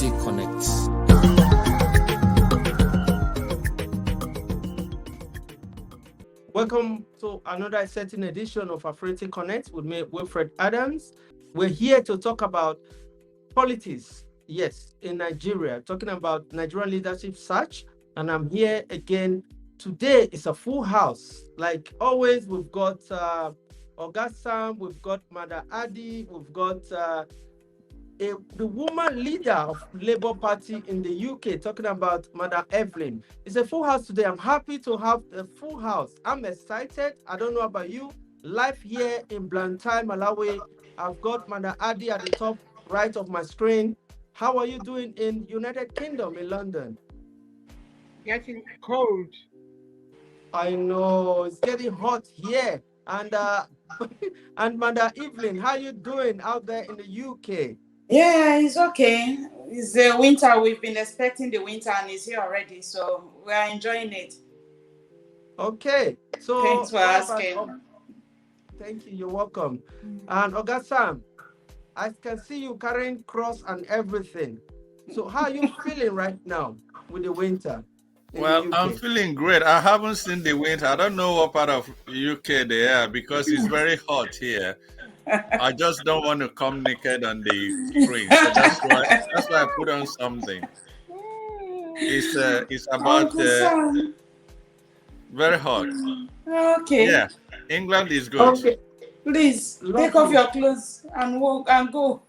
Afrinity Connect. Welcome to another exciting edition of Afrinity Connect with me, Wilfred Adams. We're here to talk about politics, yes, in Nigeria, talking about Nigerian leadership search. And I'm here again. Today is a full house. Like always, we've got Oga Sam, we've got Mother Adi, we've got the woman leader of Labour Party in the UK, talking about Mother Evelyn. It's a full house today. I'm happy to have a full house. I'm excited. I don't know about you. Live here in Blantyre, Malawi. I've got Mother Adi at the top right of my screen. How are you doing in United Kingdom, in London? Getting cold. I know it's getting hot here. And and Mother Evelyn, how are you doing out there in the UK? Yeah, it's okay. It's the winter. We've been expecting the winter and it's here already. So we are enjoying it. Okay. So Thanks for asking. Thank you. You're welcome. And Oga Sam, I can see you carrying cross and everything. So how are you feeling right now with the winter? Well, I'm feeling great. I haven't seen the winter. I don't know what part of UK they are because it's very hot here. I just don't want to come naked on the screen. So that's why I put on something. It's about very hot. Okay. Yeah, England is good. Okay. Please take off your clothes and walk and go.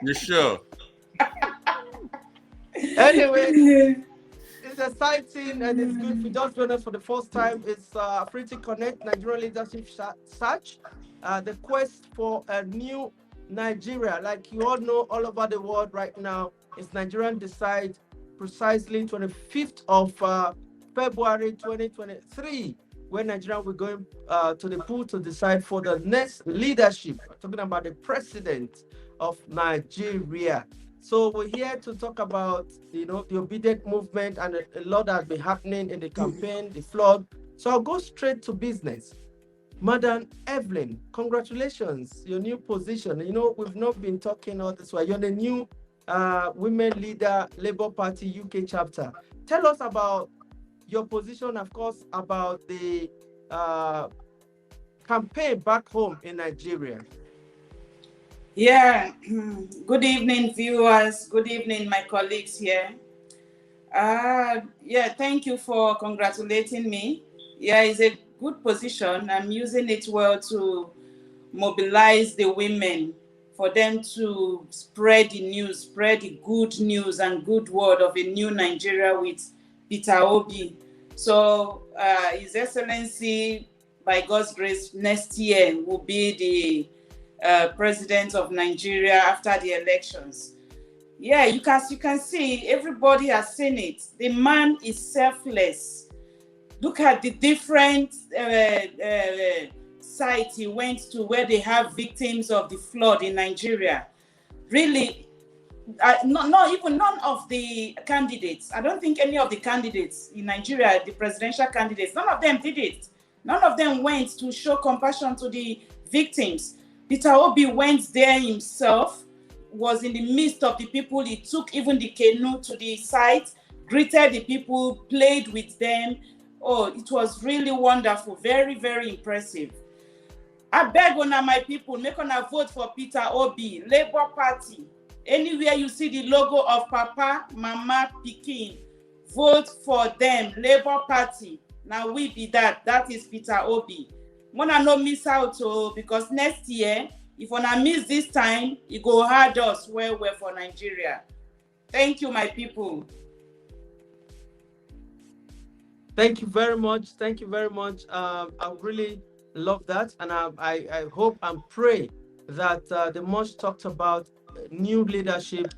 You sure? Anyway, it's exciting and it's good. If you just join us for the first time, it's Afrinity Connect, Nigerian Leadership Search, the quest for a new Nigeria. Like you all know, all over the world right now, it's Nigerian Decide, precisely 25th of February 2023, where Nigeria will going to the poll to decide for the next leadership. We're talking about the president of Nigeria. So we're here to talk about, the obedient movement, and a lot has been happening in the campaign, the flood. So I'll go straight to business. Madam Evelyn, congratulations, your new position. We've not been talking all this while. You're the new women leader, Labour Party UK chapter. Tell us about your position, of course, about the campaign back home in Nigeria. Yeah, good evening, viewers. Good evening, my colleagues here. Yeah, thank you for congratulating me. Yeah, it's a good position. I'm using it well to mobilize the women for them to spread the news, spread the good news and good word of a new Nigeria with Peter Obi. So His Excellency, by God's grace, next year will be the president of Nigeria after the elections. Yeah, you can see, everybody has seen it. The man is selfless. Look at the different sites he went to where they have victims of the flood in Nigeria. Really, not even none of the candidates. I don't think any of the candidates in Nigeria, the presidential candidates, none of them did it. None of them went to show compassion to the victims. Peter Obi went there himself, was in the midst of the people. He took even the canoe to the site, greeted the people, played with them. Oh, it was really wonderful, very, very impressive. I beg una, my people, make una vote for Peter Obi, Labour Party. Anywhere you see the logo of Papa, Mama, Pikin, vote for them, Labour Party. Now we be that is Peter Obi. Wanna no miss out because next year, if wanna miss this time, it go hard us well for Nigeria. Thank you, my people. Thank you very much. Thank you very much. I really love that, and I hope and pray that the much talked about new leadership,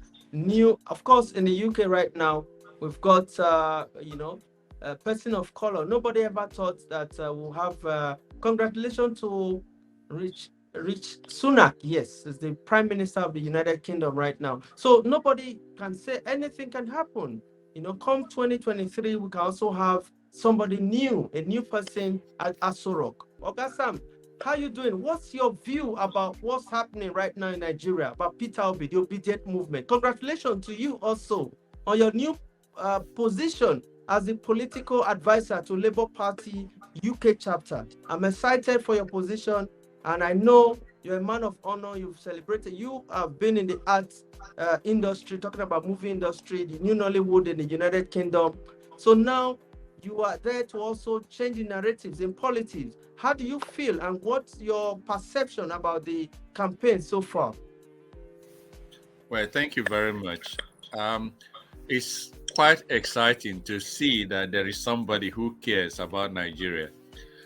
of course, in the UK right now, we've got a person of color. Nobody ever thought that we'll have. Congratulations to Rich Sunak. Yes, is the Prime Minister of the United Kingdom right now. So nobody can say anything can happen. Come 2023, we can also have somebody new, a new person at Aso Rock. Oga Sam, How you doing? What's your view about what's happening right now in Nigeria about Peter Obi, the obedient movement? Congratulations to you also on your new position as the political advisor to Labour Party UK chapter. I'm excited for your position, and I know you're a man of honor. You've celebrated. You have been in the arts industry, talking about movie industry, the new Nollywood in the United Kingdom. So now you are there to also change the narratives in politics. How do you feel, and what's your perception about the campaign so far? Well, thank you very much. It's quite exciting to see that there is somebody who cares about Nigeria.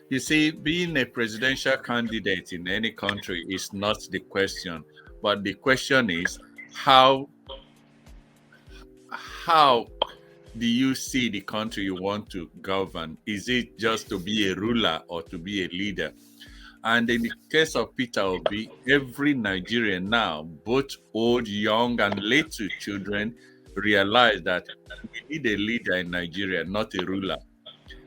You see, being a presidential candidate in any country is not the question, but the question is how do you see the country you want to govern? Is it just to be a ruler or to be a leader? And in the case of Peter Obi, every Nigerian now, both old, young, and little children, realize that we need a leader in Nigeria, not a ruler.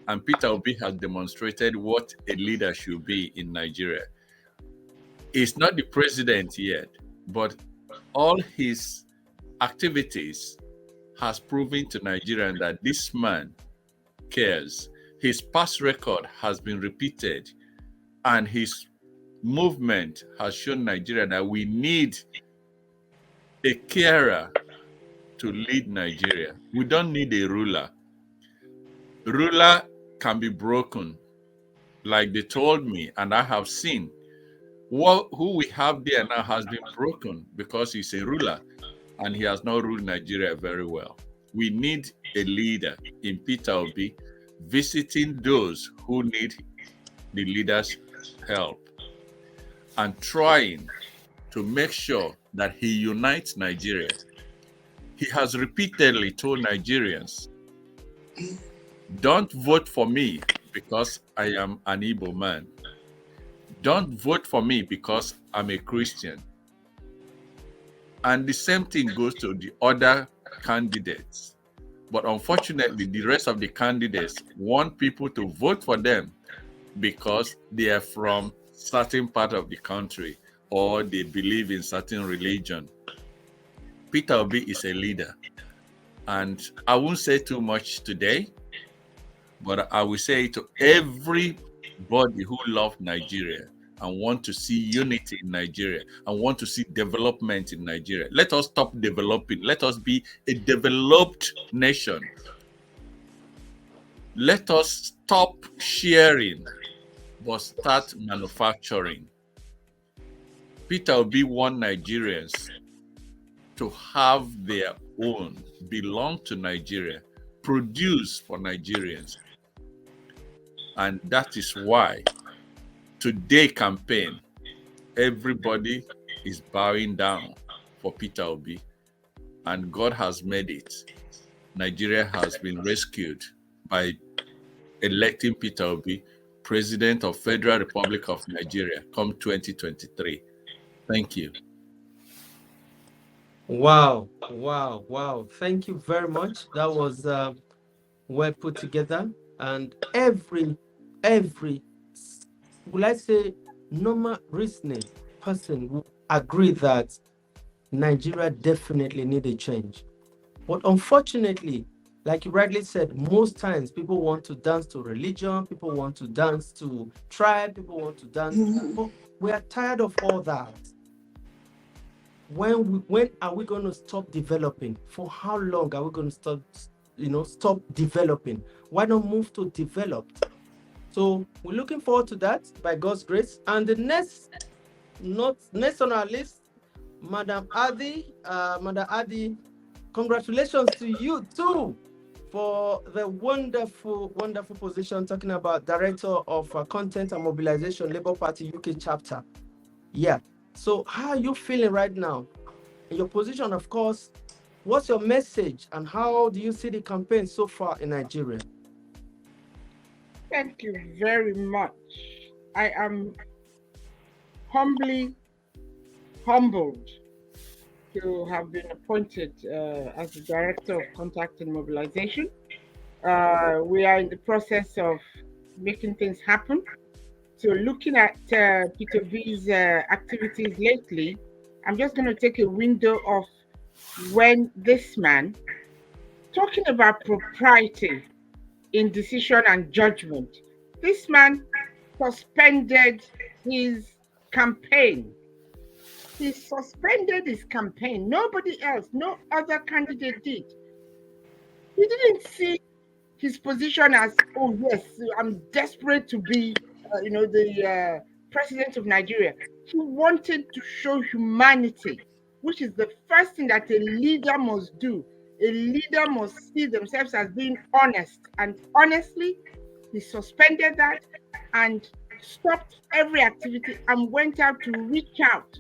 And Peter Obi has demonstrated what a leader should be in Nigeria. He's not the president yet, but all his activities has proven to Nigerians that this man cares. His past record has been repeated, and his movement has shown Nigeria that we need a carer to lead Nigeria. We don't need a ruler. Ruler can be broken, like they told me, and I have seen. Who we have there now has been broken because he's a ruler and he has not ruled Nigeria very well. We need a leader in Peter Obi, visiting those who need the leader's help and trying to make sure that he unites Nigeria. He has repeatedly told Nigerians, don't vote for me because I am an Igbo man. Don't vote for me because I'm a Christian. And the same thing goes to the other candidates. But unfortunately, the rest of the candidates want people to vote for them because they are from certain part of the country or they believe in certain religion. Peter Obi is a leader. And I won't say too much today, but I will say to everybody who loves Nigeria and want to see unity in Nigeria and want to see development in Nigeria. Let us stop developing. Let us be a developed nation. Let us stop sharing, but start manufacturing. Peter Obi want Nigerians to have their own, belong to Nigeria, produce for Nigerians. And that is why today campaign, everybody is bowing down for Peter Obi, and God has made it. Nigeria has been rescued by electing Peter Obi, President of Federal Republic of Nigeria, come 2023. Thank you. Wow, wow, wow. Thank you very much. That was well put together. And every, will I say, normal reasoning person will agree that Nigeria definitely need a change. But unfortunately, like you rightly said, most times people want to dance to religion, people want to dance to tribe, people want to dance. But we are tired of all that. When are we going to stop developing? For how long are we going to stop developing? Why not move to developed? So we're looking forward to that by God's grace. And the next on our list, Madam Adi, congratulations to you too for the wonderful, wonderful position talking about Director of Content and Mobilization, Labour Party UK chapter. Yeah. So how are you feeling right now? In your position, of course, what's your message and how do you see the campaign so far in Nigeria? Thank you very much. I am humbly humbled to have been appointed as the Director of Contact and Mobilization. We are in the process of making things happen. So looking at Peter V's activities lately, I'm just going to take a window of when this man, talking about propriety in decision and judgment, this man suspended his campaign. He suspended his campaign. Nobody else, no other candidate did. He didn't see his position as, oh yes, I'm desperate to be, the president of Nigeria. He wanted to show humanity, which is the first thing that a leader must do. A leader must see themselves as being honest, and honestly, he suspended that and stopped every activity and went out to reach out.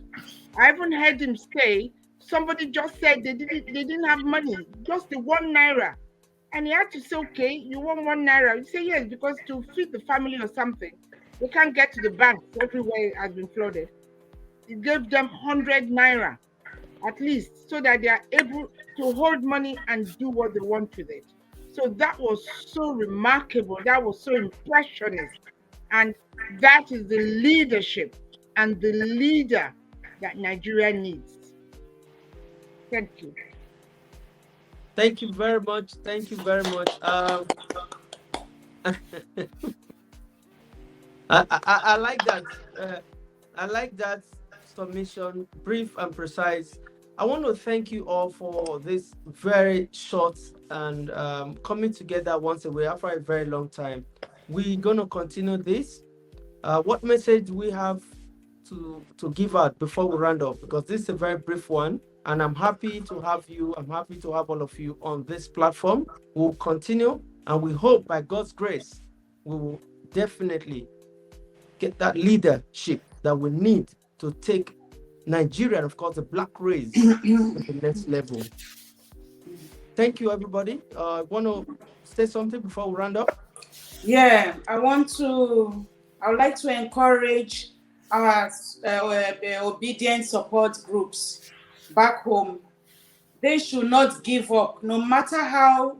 I haven't heard him say somebody just said they didn't have money, just the 1 naira, and he had to say, okay, you want 1 naira? You say yes, because to feed the family or something, they can't get to the banks. Everywhere has been flooded. He gave them 100 naira at least, so that they are able to hold money and do what they want with it. So that was so remarkable. That was so impressionist. And that is the leadership and the leader that Nigeria needs. Thank you. Thank you very much. Thank you very much. I like that. I like that submission, brief and precise. I want to thank you all for this very short and coming together once a week after a very long time. We're going to continue this. What message we have to give out before we round up? Because this is a very brief one, and I'm happy to have you. I'm happy to have all of you on this platform. We'll continue, and we hope by God's grace, we will definitely get that leadership that we need to take Nigeria and, of course, the black race to the next level. Thank you, everybody. Want to say something before we round up? Yeah, I would like to encourage our obedient support groups back home. They should not give up, no matter how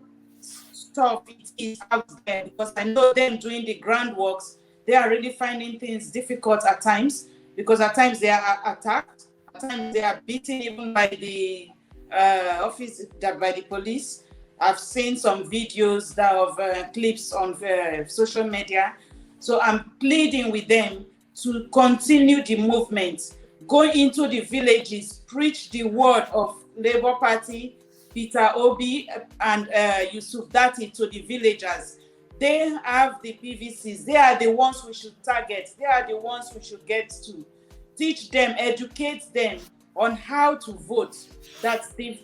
tough it is out there, because I know them doing the groundworks. They are really finding things difficult at times, because at times they are attacked, at times they are beaten even by the by the police. I've seen some videos that of clips on social media. So I'm pleading with them to continue the movement, go into the villages, preach the word of Labour Party, Peter Obi and Yusuf Dati to the villagers. They have the PVCs. They are the ones we should target. They are the ones we should get to. Teach them, educate them on how to vote. That's the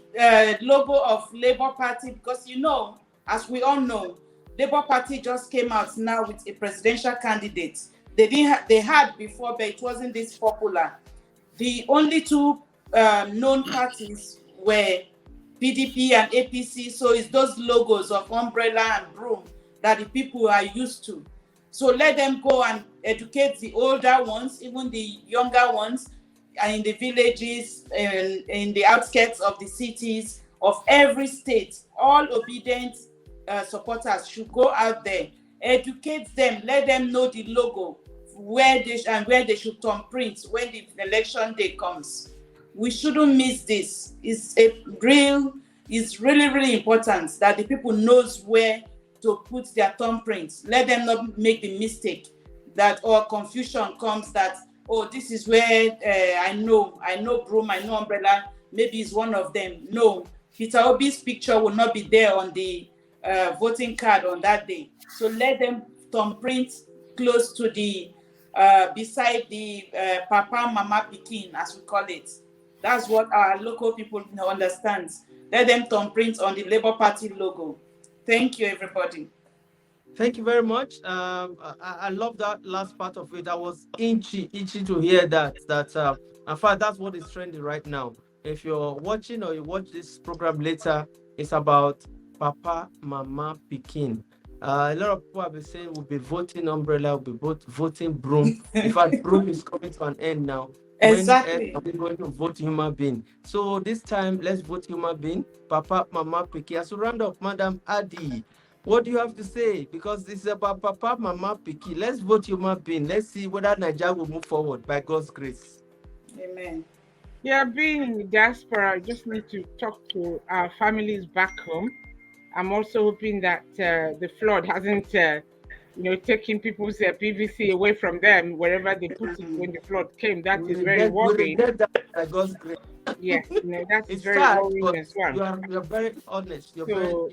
logo of Labour Party, because as we all know, Labour Party just came out now with a presidential candidate. They had before, but it wasn't this popular. The only two known parties were PDP and APC, so it's those logos of umbrella and broom that the people are used to. So let them go and educate the older ones, even the younger ones, and in the villages and in the outskirts of the cities of every state. All obedient supporters should go out there, educate them, let them know the logo, where they should turn print when the election day comes. We shouldn't miss this. It's really, really important that the people knows where to put their thumbprints. Let them not make the mistake that or confusion comes that, oh, this is where I know broom, I know umbrella, maybe it's one of them. No, Peter Obi's picture will not be there on the voting card on that day. So let them thumbprint close to the beside the Papa Mama Pikin, as we call it. That's what our local people understand. Let them thumbprint on the Labour Party logo. Thank you, everybody. Thank you very much. I love that last part of it. I was itchy to hear that. In fact, that's what is trending right now. If you're watching or you watch this program later, it's about Papa, Mama, Pikin. A lot of people have been saying we'll be voting umbrella, we'll be voting broom. In fact, broom is coming to an end now. Exactly. When are we going to vote human being? So this time, let's vote human being. Papa, Mama, Pikin. As we round up, Madam Adi, What do you have to say? Because it's about Papa, Mama, Piki. Let's vote human being. Let's see whether Nigeria will move forward by God's grace. Amen. Yeah, being in the diaspora, I just need to talk to our families back home. I'm also hoping that the flood hasn't, taken people's PVC away from them wherever they put it when the flood came. That is very We worrying. regret that by God's grace. Yes, that is It's very sad, worrying but as well. you're very honest. So,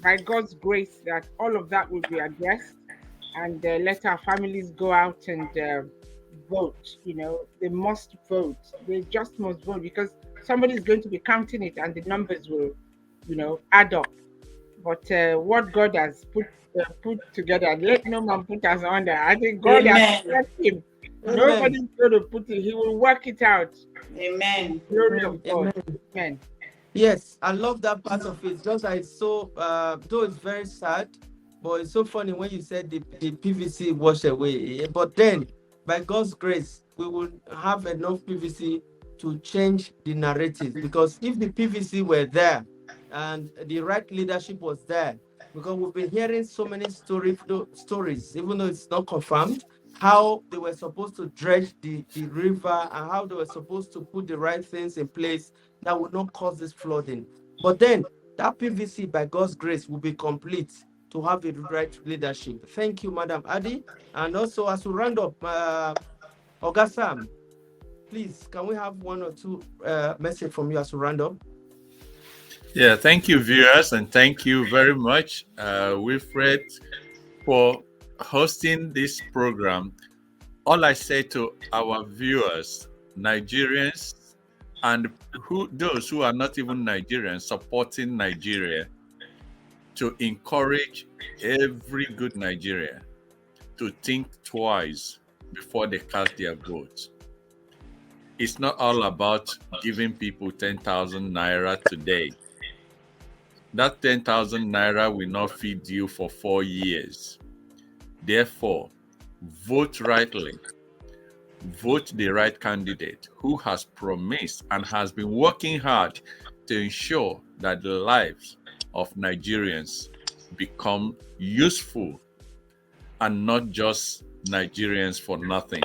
by God's grace, that all of that will be addressed, and let our families go out and vote. They must vote. They just must vote because somebody's going to be counting it, and the numbers will, add up. But what God has put together, let no man put us under. I think God has Amen. blessed him. Amen. Nobody's going to put it. He will work it out. Amen. Glory of God. Amen. Amen. Yes, I love that part of it. Just like it's so, though it's very sad, but it's so funny when you said the PVC washed away. But then, by God's grace, we will have enough PVC to change the narrative. Because if the PVC were there and the right leadership was there, because we've been hearing so many stories, even though it's not confirmed, how they were supposed to dredge the river and how they were supposed to put the right things in place that would not cause this flooding. But then that PVC, by God's grace, will be complete to have the right leadership. Thank you, Madam Adi. And also, as we round up, Oga Sam, please, can we have one or two message from you as we round up? Yeah, thank you, viewers, and thank you very much, Wilfred, for hosting this program. All I say to our viewers, Nigerians, and those who are not even Nigerians supporting Nigeria, to encourage every good Nigerian to think twice before they cast their vote. It's not all about giving people 10,000 naira today. That 10,000 naira will not feed you for 4 years. Therefore, vote rightly. Vote the right candidate who has promised and has been working hard to ensure that the lives of Nigerians become useful and not just Nigerians for nothing.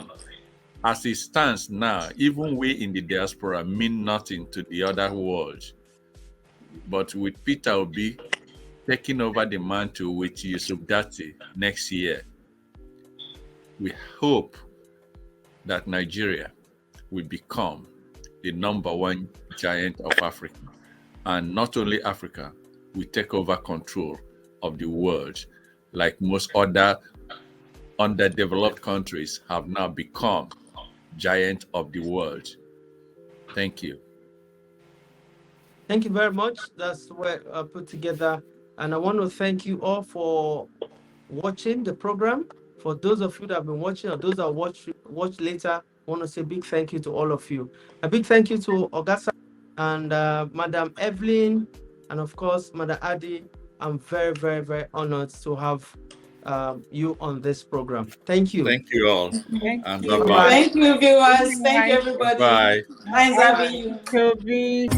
As it stands now, even we in the diaspora mean nothing to the other world. But with Peter Obi taking over the mantle with Yusuf Dati next year, we hope that Nigeria will become the #1 giant of Africa. And not only Africa, we take over control of the world, like most other underdeveloped countries have now become giant of the world. Thank you. Thank you very much. That's well put together. And I want to thank you all for watching the program. For those of you that have been watching or those that watch later, I want to say a big thank you to all of you. A big thank you to Augusta and Madam Evelyn, and of course, Madam Adi. I'm very, very, very honored to have you on this program. Thank you. Thank you all. Thank And you. bye-bye. Thank you, viewers. Thank you, everybody. Bye. Nice having you. Toby.